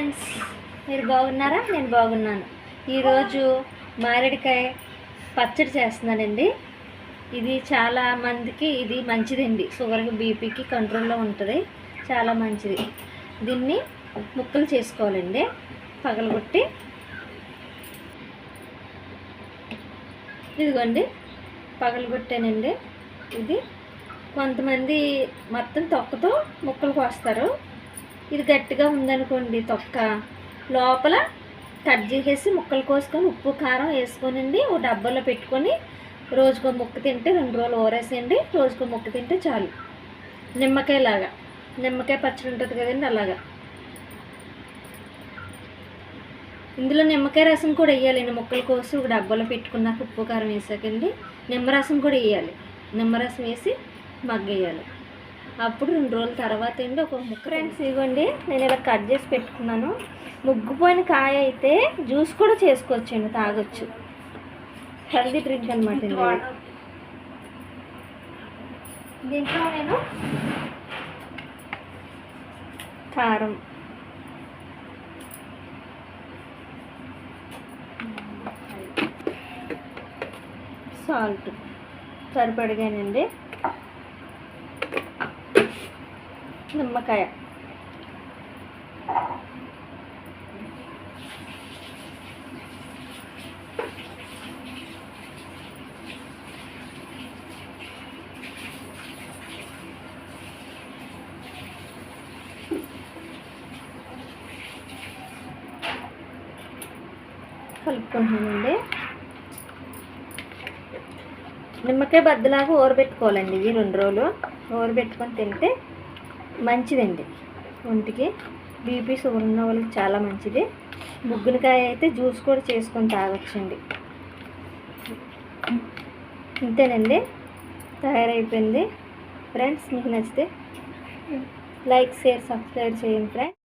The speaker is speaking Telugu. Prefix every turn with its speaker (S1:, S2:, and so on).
S1: ఫ్రెండ్స్, మీరు బాగున్నారా? నేను బాగున్నాను. ఈరోజు మారేడుకాయ పచ్చడి చేస్తున్నానండి. ఇది చాలా మందికి ఇది మంచిదండి. షుగర్కి, బీపీకి కంట్రోల్లో ఉంటుంది. చాలా మంచిది. దీన్ని ముక్కలు చేసుకోవాలండి. పగలగొట్టి ఇదిగోండి పగలగొట్టానండి. ఇది కొంతమంది మొత్తం తొక్కతో ముక్కలు కోస్తారు. ఇది గట్టిగా ఉందనుకోండి, తొక్క లోపల కట్ చేసేసి ముక్కలు కోసుకొని ఉప్పు కారం వేసుకొనండి ఓ డబ్బాలో పెట్టుకొని రోజుకో ముక్క తింటే 2 రోజులు ఊరేసేయండి. రోజుకో ముక్క తింటే చాలు. నిమ్మకాయలాగా, నిమ్మకాయ పచ్చడి ఉంటుంది కదండి, అలాగా. ఇందులో నిమ్మకాయ రసం కూడా వేయాలండి. ముక్కలు కోసి ఒక డబ్బాలో పెట్టుకున్నాక ఉప్పు కారం వేసాకండి నిమ్మరసం కూడా వేయాలి. నిమ్మరసం వేసి మగ్గేయాలి. అప్పుడు 2 రోజుల తర్వాత అండి ఒక ముక్క. ఫ్రెండ్స్, ఇవ్వండి నేను ఇలా కట్ చేసి పెట్టుకున్నాను. ముగ్గుపోయిన కాయ అయితే జ్యూస్ కూడా చేసుకోవచ్చండి, తాగొచ్చు. హెల్దీ డ్రింక్ అనమాట. దీంట్లో నేను కారం, సాల్ట్ సరిపడగానండి, నిమ్మకాయ, కలుపుకుంటున్నానండి. నిమ్మకాయ బద్దలాగా ఊరబెట్టుకోవాలండి. ఇవి 2 రోజులు ఊరబెట్టుకొని తింటే మంచిదండి. ఒంటికి బీపీ షుగర్ ఉన్న వాళ్ళకి చాలా మంచిది. ముగ్గునికాయ అయితే జ్యూస్ కూడా చేసుకొని తాగొచ్చండి. ఇంతేనండి, తయారైపోయింది. ఫ్రెండ్స్, మీకు నచ్చితే లైక్, షేర్, సబ్స్క్రైబ్ చేయండి ఫ్రెండ్స్.